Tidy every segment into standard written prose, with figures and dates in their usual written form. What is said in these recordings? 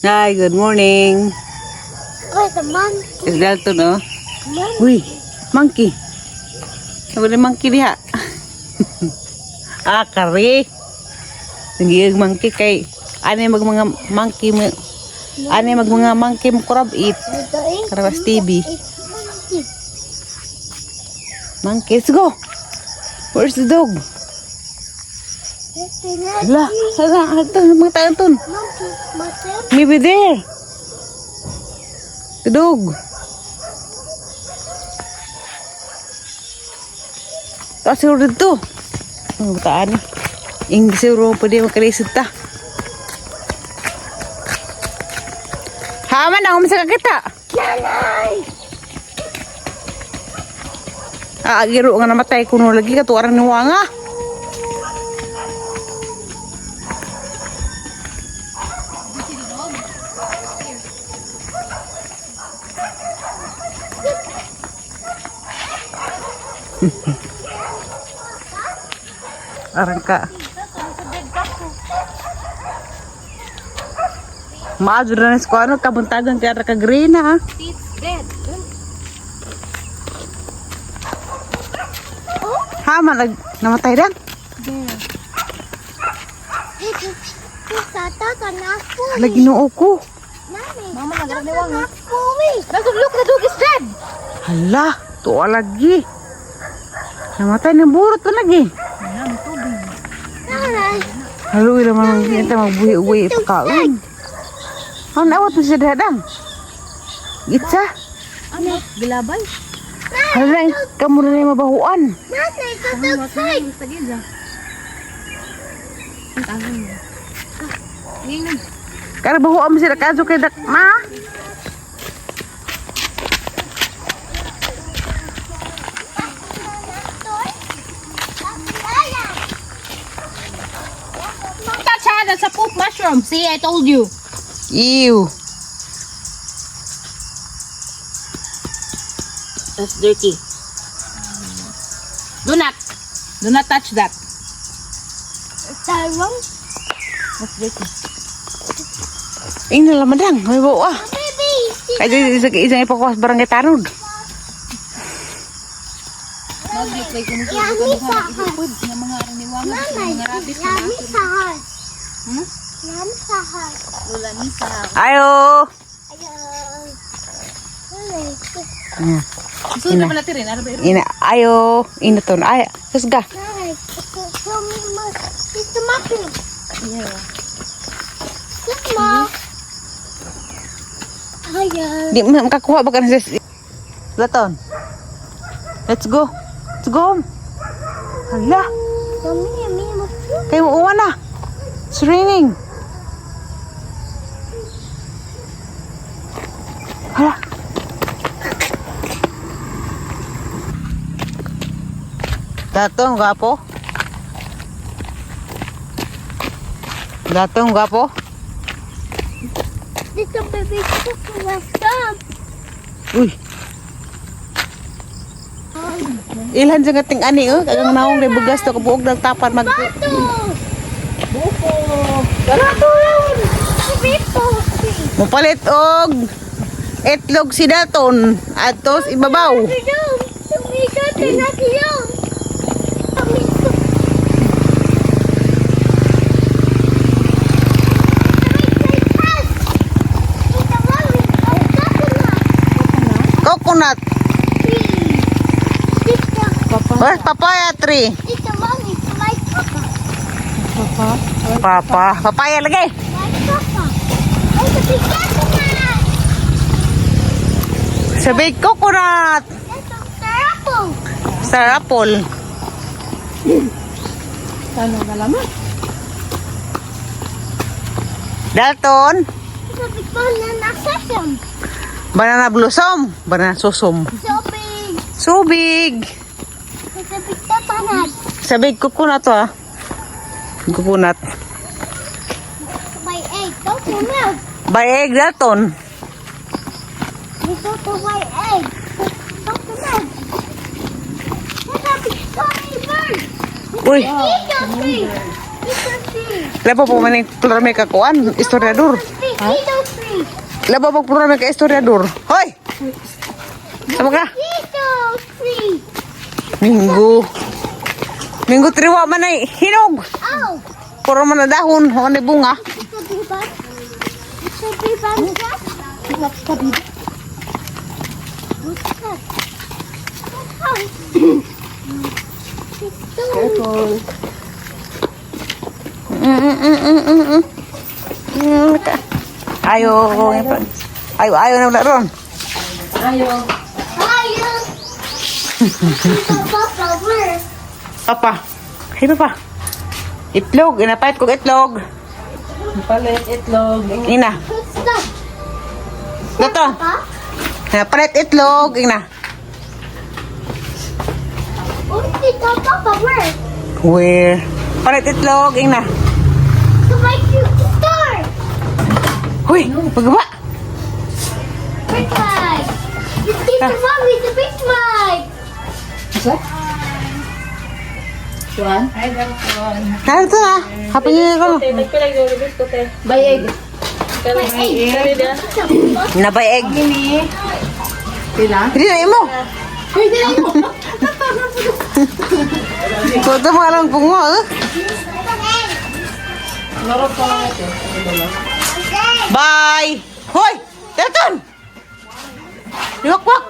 Hi, good morning. Oh, the monkey. Is that to no? Uy, monkey. Wala monkey diha. Kari. Nagiyag monkey kay ani mag mga monkey mo. Ani mag mga monkey mo crab eat. Karawas TV. Monkey, let's go. Where's the dog? Hala, ito, mga tayo ito. Maybe there. The dog. Kasi ulit ito. Ang bataan eh. Yung siguro pa di makalisod ta. Haman ako masaka kita. Giro nga namatay kuno lagi katuarang ni Wanga. Arang ka. Maadyo na sa kuano kabuntagan kaya ka green ha. It's dead. Hama namatay dan. Lagi noo ko. Mama nagrewan nga. Look, the dog is dead. Hala, tuwa lagi. Namatay ng burot pa lagi. Halo, ilang mga kita magbuhi-uwi pagkaon. Ano awat mo siya dadang? Gitsa? Ano? Gilabay? Hala, kamu na yung mabahuan. Nanay, katagsay. Kaya bahuan mo sila kaso kay Dakma. That's a poop mushroom. See, I told you. Ew. That's dirty. Do not touch that. That's dirty. Ini lamadang, may bawa. Kaya isang ipakuas barangay Tanod. Ayo. Ina, ayo. Ina ton, ayo. Terus ga. Di makakuha ba ka na sa Laton? Let's go. Let's go. Hala. Kayo mo uwan na. It's raining. Hala. Datong gapo. Datong gapo. Dito baby ko stop. Uy. Ilhan sa gating ani kagang naong kay bugas to kabuog ng tapan mag Buko. Garato yun. Bito. Mupalit og itlog si Daton atos ibabaw. Coconut. Where's papaya tree? Papa. Papaya lagi. Sabi coconut. Star apple. Sana nalaman. Dalton. Banana blossom. Banana susum. So big. Sabi coconut to ah. Coconut. By egg, don't you know? By egg Dalton. Dito to by egg. Don't you know? That's a big tiny bird. Uy. Eat your tree. Lapo po maning klaro may kakuan. Historiador. Eat your tree. Laba magprograma ka historiador. Hoy! Sama ka? Dito, tree. Minggo. Minggo triwa man ay hinog. Oh, Puro man na dahon. Huwag na bunga. ito diba? Ito diba siya? What's that? Oh. Ito. Ayo. Ayo na wala ron. Ayun. Papa, where? Papa. Hey, Papa. Itlog. Inapait kong itlog. Palit itlog. Ina. What's that? Dato. Papa? Inapait itlog. Ina. Oh, dito, Papa, where? Where? Palit itlog. Ina. To my store. Huy. Magawa. Big Mike. Just give the mommy the Big Mike. Isa? Juan? Ay, Narito na. Happy New Year ko. nagpilag yung ribis ko, te. Bayeg. Hey, Nabay egg. Pila? Hindi na imo. Kuto mga lang bungo. Lorot ko lang ito. Bye. Hoy. Teton. Liwak-wak.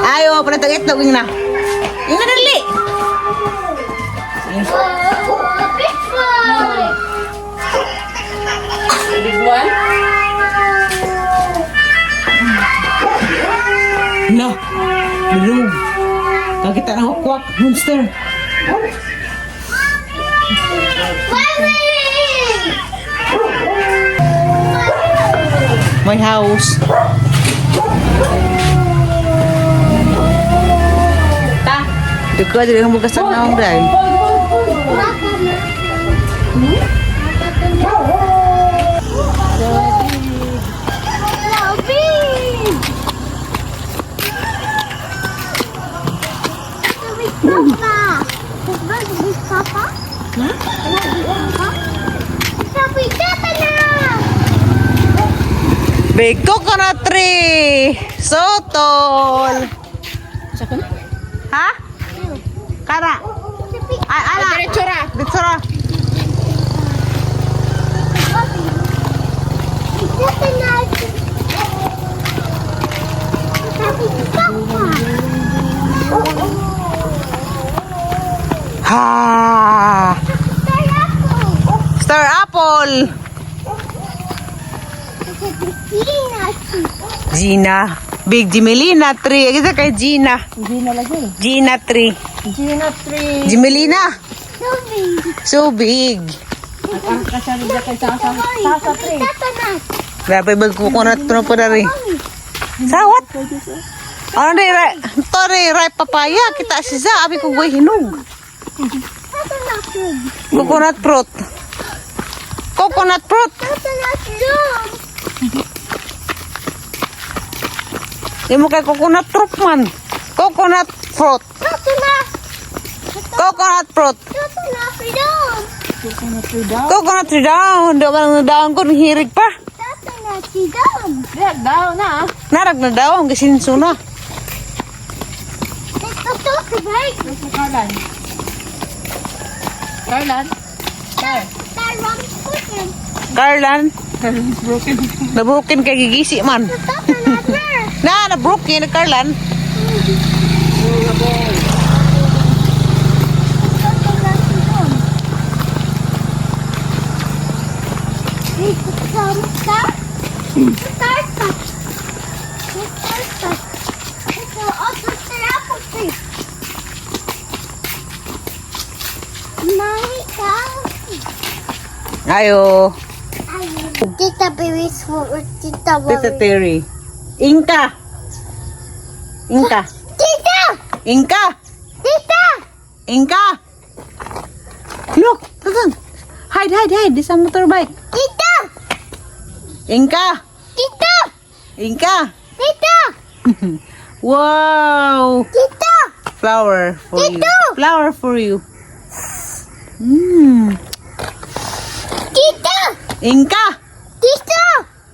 Ayo, pala tag itlog na. Ina dali. Big Mike. Big one? No. Bilog. Kakita na kwak monster. Mommy. My house. Ta? Dekat dia dengan bekas naong dai. Papa? Sabi tata na! Big coconut tree. Sotol. Sa ko na? Ha? Kara. Ay, ala. Diretsura. Ditsura. Tata na! Sabi papa! Ha. Star apple. Gina. Big Gimelina tree. Kita kay Gina. Gina lagi. Gina tree. Gina tree. Gimelina. Sabi! So big. Ang kasari dyan kay Sasa. Sasa tree. Tata na! Grabe bag coconut no po dari. Sawat. Ano di ra? Tori ra papaya kita si za abi ko goy hinog. Tata na! Coconut fruit. Coconut fruit. Tata na! Dog! Di mo kay coconut fruit man. Coconut fruit. Tata na! Coconut fruit. Tata na! Dog! Coconut tree daw. Coconut tree daw. Hindi ka daon ko hirig pa. Tata na! Dog! Diyak daw na. Narag na daw ang gasinso na. Ito to, sabay! Ito Carlan. Carlan? Car. Tarang putin! Carlan, Carlan's broken. nabroken kay gigisi man. Tata na! Mer! Na nabroken na Carlan. Tata na! Dog! Ito star! Star! Star! Ito, otro tarapo tree! Mami ka! Ayo. Tita Baby's for Tita Tita Baby. Terry. Inka. Inka. Tita! Inka. Tita! Inka. Look, listen. Hide. This is a motorbike. Tita! Inka. Tita! Inka. Tita! Wow. Tita! Flower for you. Tito! Flower for you. Tito! Inka! Tito!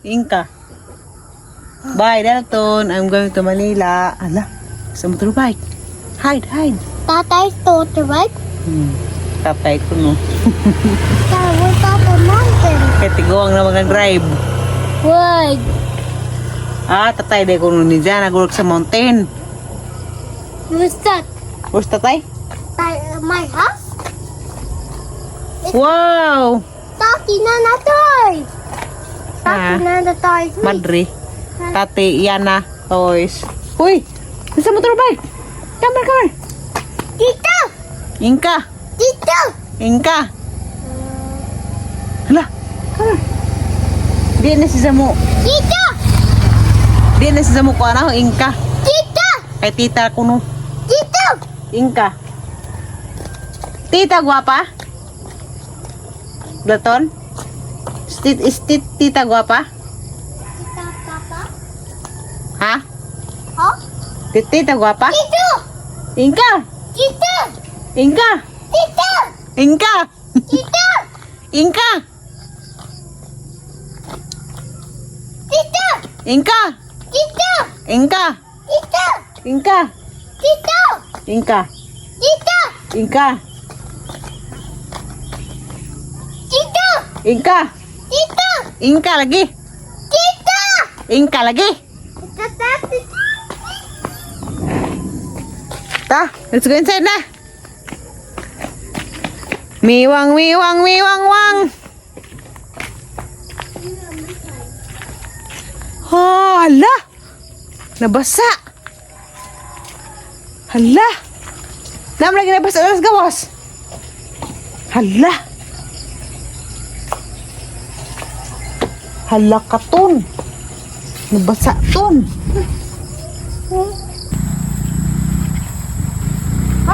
Inka. Bye, Dalton. I'm going to Manila. Ala, sa motorbike. Hide. Tatay's daughter, right? Tatay ko, no. Tata, what's up the mountain? Kaya tiguang na mag-drive. Wait. Tatay, de ko nun dyan. Nag-work sa mountain. What's that? Where's tatay? My house? Wow! Tati na na toy. Tati Ah. na na toy. Madre. Tati, Yana, toys. Uy! Nasa motorbike! Come here. Tito! Inka! Tito! Inka! Hala! Come here. Di na si Zamu. Tito! Di na si Zamu ko ano, Inka. Tito! Kay tita ko no. Tito! Inka. Tita guapa? Dalton? Tita guapa? Papa? Ha? Huh? Tita guapa? Tito! Inka! Tito! Inka! Tito! Inka! Tito! Inka! Tito! Inka! Tito! Inka! Tito! Inka! Tito! Inka! Tito! Inka! Tito! Inka! Tito! Inka lagi! Tito! Inka lagi! Ta, let's go inside na. Miwang, miwang, miwang, wang. Oh, hala. Nabasa. Hala. Nam lagi nabasa alas gawas. Hala. Hala ka ton. Nabasa ton.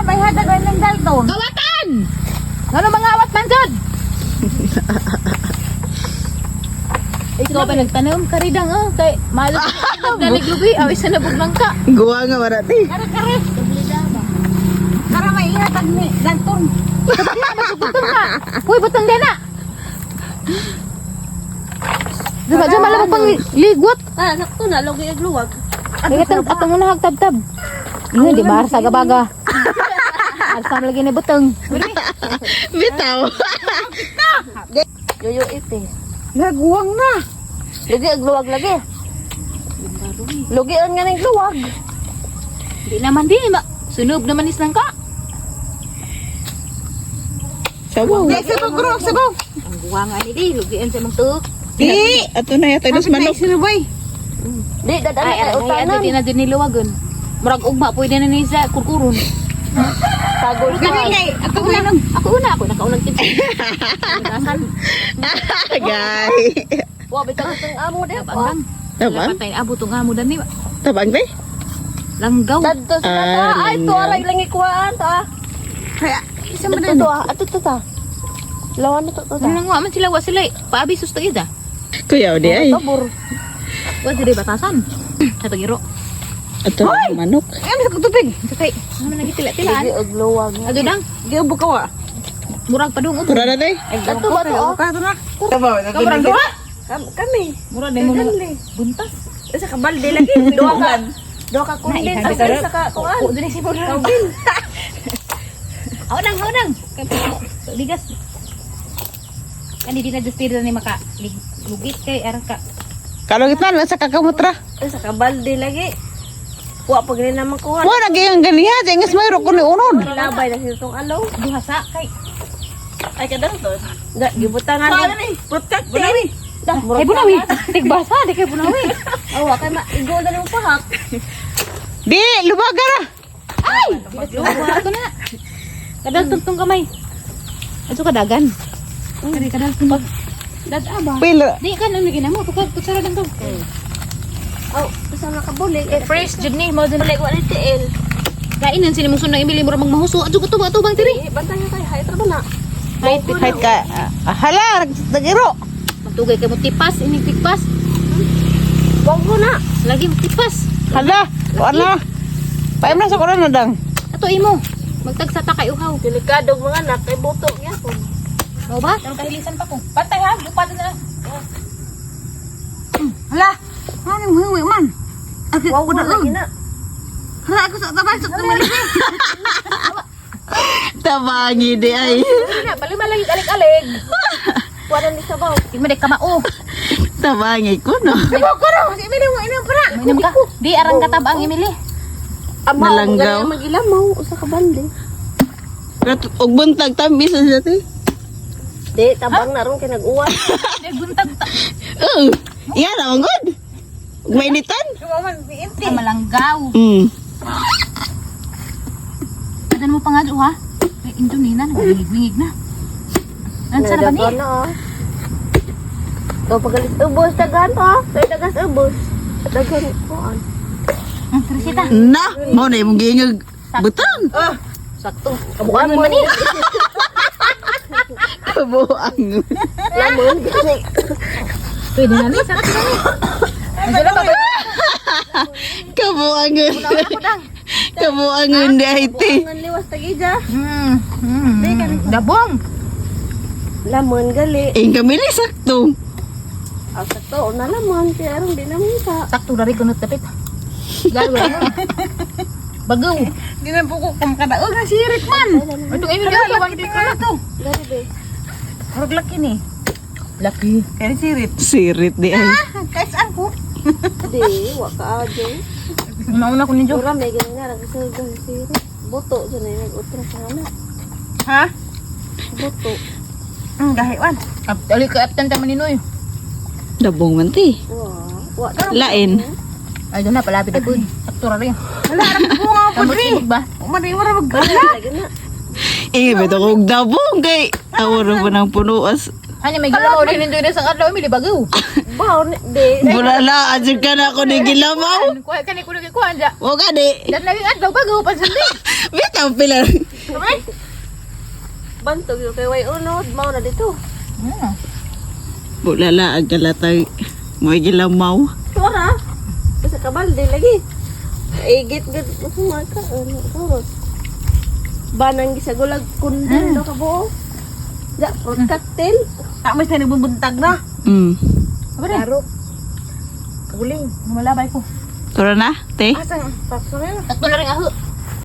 May hadagan ng Dalton. Kawatan! Ano mga awat man dyan? Ikaw ba nagtanong? Karidang kay malo nagdaliglubi. Awis na nabuglang ka. Gawa nga marati. Kare. Para may ihatag ni Dalton. Masugutong ka. Uy, butang din na. Diba, dyan malamang pang ligwat. Nakto na, logi agluwag. Atong muna hagtab-tab. Ini di bar sa gabaga. Arsam lagi ni butang. Bitaw. Yoyo ite. Nagwang na. Lugi agluwag lagi. Lugi ang nga ng luwag. Di naman di ma. Sunob naman islang ka. Sabaw. Di, sabaw, bro, sabaw. Ang buwangan ni di. Lugian sa mong tuok. Di, ato na yata dos manok. Sinubay. Di, dadaan ay utanan. Di na din niluwagon. Murag ugma, pwede na ni sa kurkurun. Tagol ka. Ngay, Ako una. Ako nakaunang tip. Dasan. Gay. Wa, bitang itong amo din. Tabang. Tabang? Patay na abo itong amo din. Tabang ba? Langgaw. Dadto sa tata. Ay, to aray lang ikuhaan to ah. Kaya, isa mo Dadto to ah. Ato to ta. Lawan na to to ta. Nang wa man sila, wa sila. Paabisos to ida. Kuya, di ay. Tabor. Wa sila batasan. Sa tagiro. Ato, manok. Ay, sa tubig. Sakay. Ano na gitila-tilaan. Lagi agluwag. Ado dang. Giubo ka wa. Murag padungog. Tura na day. Ato ba to ah? Ka na. Sabaw, Murag duha. Kami. Murag din mo na buntas. Sa kabalde lagi. Doa ka kundin. Naihabi Sa ka sa ka kuan. Upo din si Murag. Haunang. Ligas. Kan di na despira ni maka lugit kay arka. Kalugit na sa kakamutra. Sa kabalde lagi. Wa pag rin naman kuhan. Wa naging ganiha, jengas mayro ko ni unod. Labay na siya itong alaw. Duha sa kay. Ay, kadang to. Da, gibutangan din. Protect eh. Da, Ay bunawi. Tigbasa di kay bunawi. awa kay maigo na yung pahak. Di, lubaga na. Ay! Ato na. Kadal tuntong kamay. Ato kadagan. Kari kadal tuntong. Dad aba. Pila. Di kan ano ginamo tutsara lang to. Oh, isa na kabulig. Fresh jud ni mo din. Bulig wa ni tiil. Kainan sini musun nang imili mo ramang mahuso. Adto ko to bang tiri. Bantay na tayo. Hay, trabaho na. Kahit ka, hala, nagiro. Matugay kay mo tipas, ini tipas. Wag mo na. Lagi mo tipas. Hala, wala. Paim na sa koron na dang. Ato buto imo. Magtagsa ta kay uhaw. Delikado mga anak kay buto niya po. Mo ba? Pero kahilisan pa ko. Patay ha, lupa na. Hala. Ano yung hiwi man? Wow na lagi na. Hala, ako sa tabasok ng malaki. Tabangi di ay. Na, bali malagi alik-alik. Wala ni sabaw. Di mo ka mao. Tabangi ko no. Ko na, di mo ina para. Minum ka. Di arang katabang Emily. Ama, Nalanggaw. magilamaw usa ka bande. Og buntag tamis sa dati. Di tabang na ron kay nag-uwan. Di buntag ta. Oh, yan ang good. Mainitan. Malanggaw. Ano mo pa nga do ha? Ay, Indonina, nagwingig na. Ano sa ba ni? Ito pagalis ubos, dagan to. Kaya dagas ubos. Dagan ko. Ang trisita. Na, mo na yung gingag. Butang. Sakto. Kabukan mo ni. Kabuang. Lamon gani. Pwede na ni, sakto na ni. Ano ba ba? Kabuang. Ako dang. Kabuang hindi ay ti. Ang liwas tagija. Dabong. Lamon gali. Ing kamili sakto. Ah, sakto na lamon kaya aron di na mita. Sakto na rin kunot kapit. Gagawin mo. Bagaw. Di na po ko kumkadaog na sirit man. Ito ay video ko wag dito na to. Gani be. Harag laki ni. Laki. Kaya sirit. Sirit di ay. Kaya saan ko? Di wa ka ajo. Nauna ko ninyo. Ora may gani na nagsugan siro. Boto sa na nag-utras sa anak. Ha? Boto. Gahiwan. Ali ka aptan ta maninoy. Dabong man ti. Wa. Lain. Ay doon na palapit ako. Sakto ra rin. Wala ra ko nga po Tamo sibog ba? Umari mo ra mag. Lagi na. Eh, beto kong dabong kay. Awara pa ng punuas. Hanya may galaw rin ninyo na sa adlaw mi bagaw. Baw di. Bulala, adyo ka na ako ni Gilamaw. Kuha ka ni kuno kuha anja. O ka di. Dan lagi adlaw bagaw pa sandi. Bitaw pila. Bantog yung kay way unod mao na dito. Bulala, ang kalatay. May Gilamaw. Tora. Bisa kabalde lagi. Igit gid mga ka oros. Banang gisagulag kundin do ka buo. Ja, fruit cocktail. May sa nagbubuntag na. Abare. Laro. Kaguling. Malabay ko. Tura na, te. Asang papso na. Sakto na rin ako.